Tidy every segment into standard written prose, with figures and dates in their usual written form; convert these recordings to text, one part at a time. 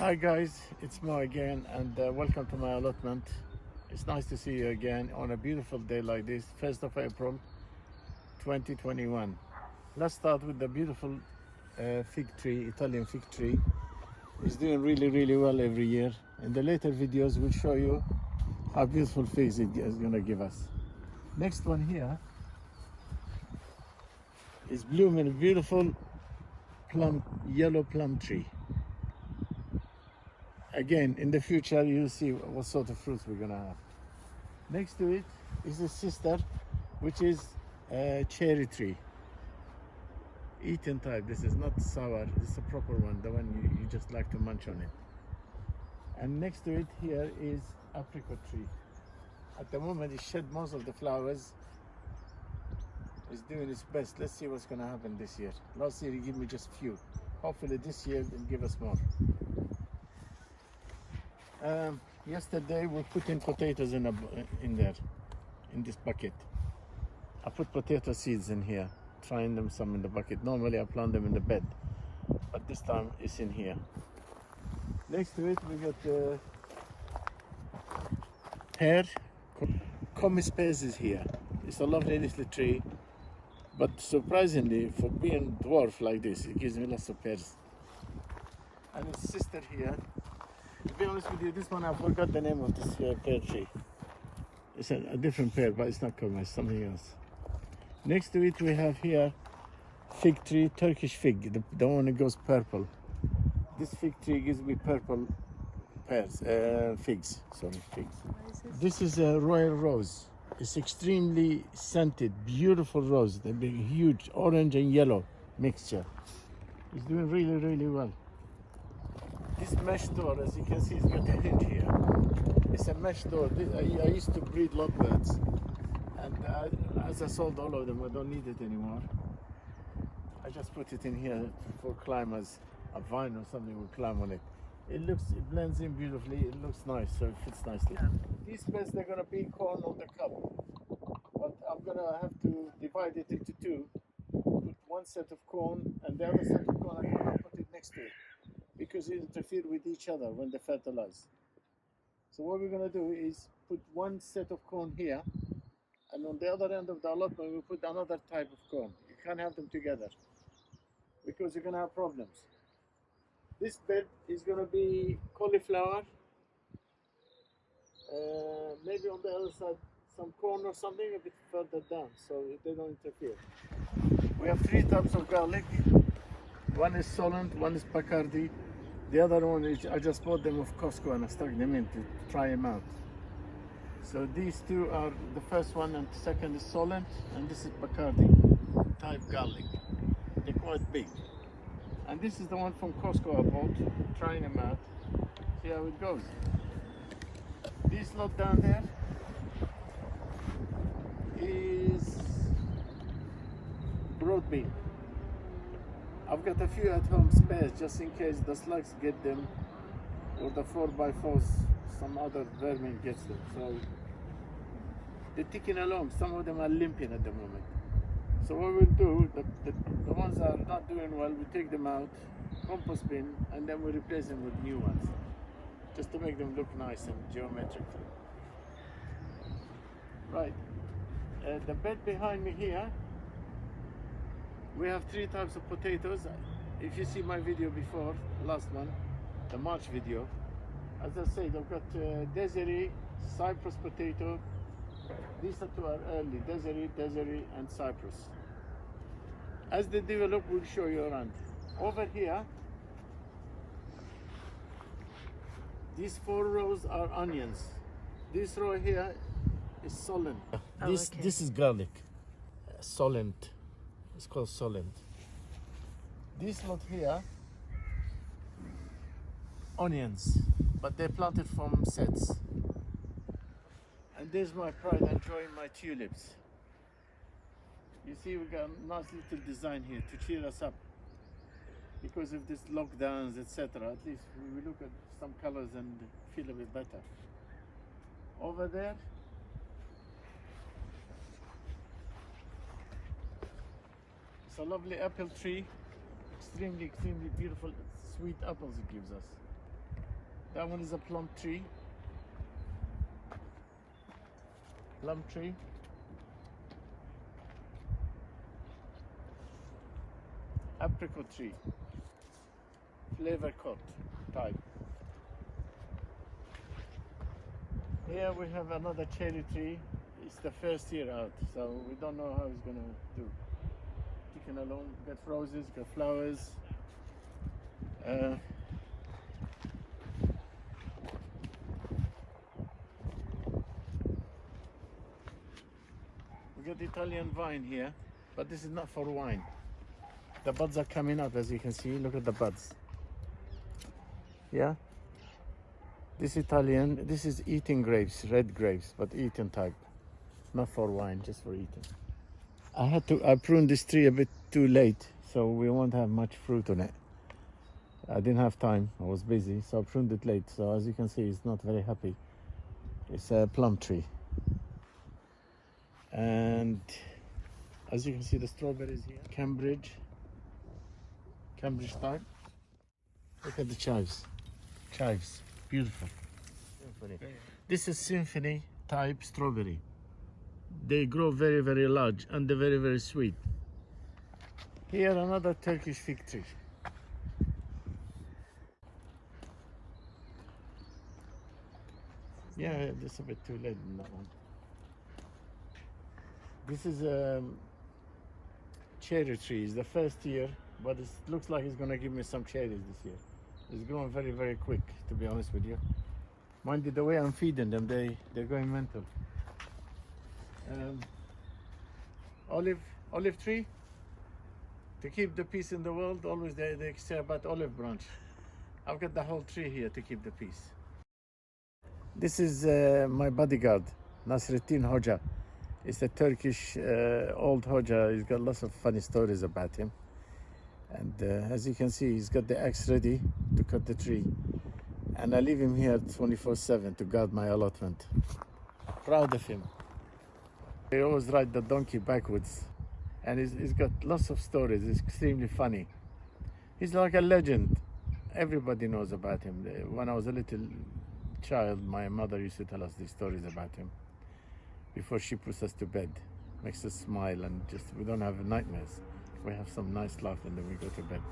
Hi guys, it's Mo again and welcome to my allotment. It's nice to see you again on a beautiful day like this, 1st of April 2021. Let's start with the beautiful fig tree, Italian fig tree. It's doing really well every year. In the later videos we'll show you how beautiful figs it is going to give us. Next one here is blooming beautiful yellow plum tree. Again, in the future, you'll see what sort of fruits we're gonna have. Next to it is a sister, which is a cherry tree. Eaten type. This is not sour. This is a proper one, the one you just like to munch on it. And next to it here is apricot tree. At the moment, it shed most of the flowers. It's doing its best. Let's see what's gonna happen this year. Last year, it gave me just few. Hopefully, this year it'll give us more. Yesterday we put in potatoes in there, in this bucket. I put potato seeds in here, trying them some in the bucket. Normally I plant them in the bed, but this time it's in here. Next to it we got pear. Comis pears is here. It's a lovely little tree, but surprisingly for being dwarf like this, it gives me lots of pears. And its sister here. To be honest with you, this one I forgot the name of this pear tree. It's a different pear, but it's not called, it's something else. Next to it we have here fig tree, Turkish fig, the one that goes purple. This fig tree gives me purple pears, figs. This is a royal rose. It's extremely scented, beautiful rose. They're big, huge, orange and yellow mixture. It's doing really well. This mesh door, as you can see, it's got a hinge here. It's a mesh door. I used to breed lovebirds, and as I sold all of them, I don't need it anymore. I just put it in here for climbers. A vine or something will climb on it. It blends in beautifully. It looks nice, so it fits nicely. These beds, they're gonna be corn on the cup, but I'm gonna have to divide it into two. Put one set of corn, and the other set of corn I'm gonna put it next to it, because it interferes with each other when they fertilize. So what we're going to do is put one set of corn here, and on the other end of the allotment we put another type of corn. You can't have them together because you're going to have problems. This bed is going to be cauliflower, maybe on the other side some corn or something a bit further down, so they don't interfere. We have three types of garlic. One is Solent, one is Bacardi. The other one is, I just bought them off Costco and I stuck them in to try them out. So these two are, the first one and the second is Solent, and this is Bacardi type garlic. They're quite big. And this is the one from Costco I bought, trying them out, see how it goes. This lot down there is broad bean. I've got a few at home spares just in case the slugs get them, or the 4x4s, some other vermin gets them. So they're ticking along. Some of them are limping at the moment. So what we'll do, the ones that are not doing well, we take them out, compost bin, and then we replace them with new ones, just to make them look nice and geometric. Right, the bed behind me here, we have three types of potatoes. If you see my video before, last one, the March video, as I said, I've got Desiree, Cyprus potato. These two are early, Desiree and Cyprus. As they develop, we'll show you around. Over here, these 4 rows are onions. This row here is Solent. This is garlic, Solent. It's called Solent. This lot here, onions, but they're planted from sets. And there's my pride and joy in my tulips. You see, we got a nice little design here to cheer us up. Because of this lockdowns, etc. At least we look at some colors and feel a bit better. Over there, it's a lovely apple tree, extremely beautiful, sweet apples it gives us. That one is a plum tree. Plum tree. Apricot tree. Flavor cut type. Here we have another cherry tree. It's the first year out, so we don't know how it's gonna do. Taken along, got roses, got flowers. We got Italian vine here, but this is not for wine. The buds are coming up, as you can see. Look at the buds. Yeah. This Italian, this is eating grapes, red grapes, but eating type. Not for wine, just for eating. I pruned this tree a bit too late, so we won't have much fruit on it. I didn't have time, I was busy, so I pruned it late. So as you can see, it's not very happy. It's a plum tree. And as you can see, the strawberries here. Cambridge type. Look at the chives. Chives, beautiful. Symphony. This is symphony type strawberry. They grow very, very large and they're very, very sweet. Here another Turkish fig tree. Yeah, it's a bit too late in that one. This is cherry tree. It's the first year, but it looks like it's gonna give me some cherries this year. It's growing very, very quick, to be honest with you. Mind you, the way I'm feeding them, they're going mental. Olive tree. To keep the peace in the world, always they say about olive branch. I've got the whole tree here to keep the peace. This is my bodyguard, Nasreddin Hoca. It's a Turkish old Hoca. He's got lots of funny stories about him. And as you can see, he's got the axe ready to cut the tree. And I leave him here 24/7 to guard my allotment. Proud of him. He always ride the donkey backwards. And he's got lots of stories. He's extremely funny. He's like a legend. Everybody knows about him. When I was a little child, my mother used to tell us these stories about him before she puts us to bed. Makes us smile and just, we don't have nightmares. We have some nice laugh and then we go to bed.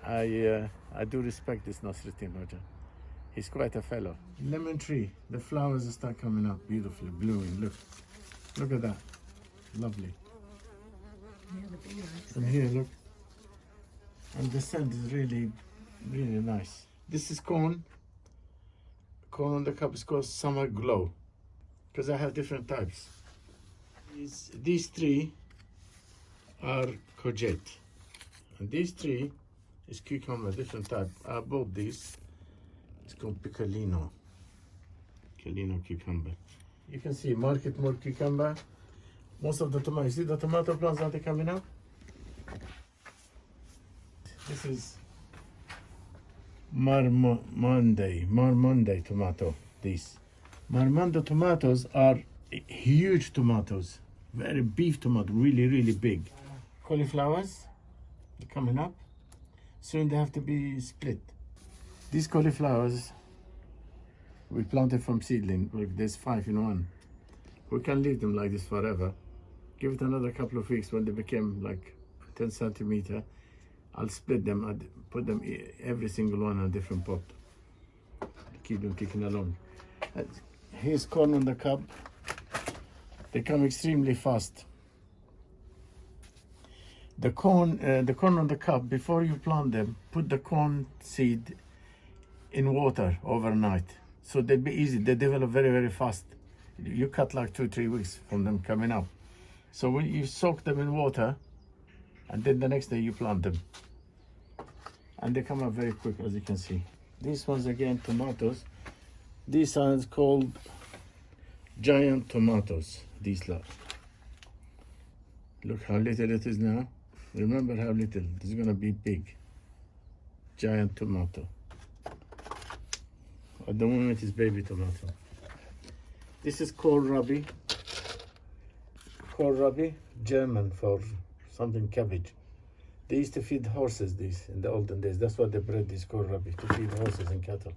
I do respect this Nasreddin Hoca. He's quite a fellow. Lemon tree. The flowers start coming up beautifully, blooming. Look at that. Lovely. Yeah, the bee likes And here, look. And the scent is really, really nice. This is corn. Corn on the cup is called Summer Glow, because I have different types. These three are courgette, and these three is cucumber, different type. I bought these. It's called piccolino cucumber. You can see market more cucumber. Most of the tomato, you see the tomato plants that are coming up? This is Marmonde tomato. These Marmonde tomatoes are huge tomatoes, very beef tomato, really, really big. Cauliflowers, they're coming up. Soon they have to be split. These cauliflowers, we planted from seedling. Look, there's 5 in one. We can leave them like this forever. Give it another couple of weeks. When they become like 10 centimeter, I'll split them. I'll put them every single one in a different pot. Keep them kicking along. Here's corn on the cob. They come extremely fast. The corn on the cob, before you plant them, put the corn seed in water overnight. So they'll be easy. They develop very, very fast. You cut like 2-3 weeks from them coming up. So when you soak them in water, and then the next day you plant them. And they come up very quick, as you can see. These ones again, tomatoes. These are called giant tomatoes, these lot. Look how little it is now. Remember how little. This is gonna be big. Giant tomato. At the moment it's baby tomato. This is kohl rabi. Kohl rabi, German for something cabbage. They used to feed horses these in the olden days. That's why they bred this kohl rabi, to feed horses and cattle.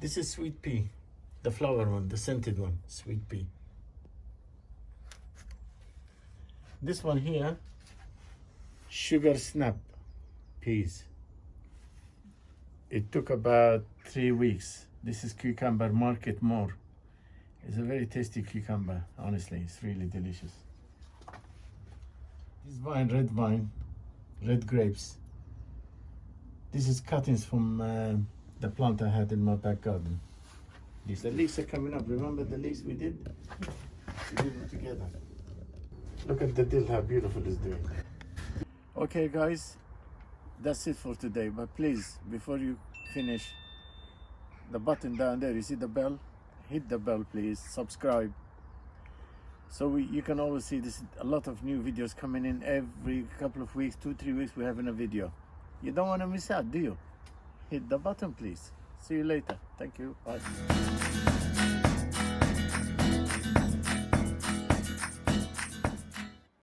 This is sweet pea, the flower one, the scented one, sweet pea. This one here, sugar snap peas. It took about 3 weeks. This is cucumber market more. It's a very tasty cucumber, honestly, it's really delicious. This vine, red grapes. This is cuttings from the plant I had in my back garden. The leaves are coming up. Remember the leaves we did? We did them together. Look at the dill, how beautiful it's doing. Okay guys, that's it for today. But please, before you finish, the button down there, you see the bell? Hit the bell please, subscribe. So you can always see this, a lot of new videos coming in every couple of weeks, 2-3 weeks we're having a video. You don't want to miss out, do you? Hit the button please. See you later. Thank you. Bye.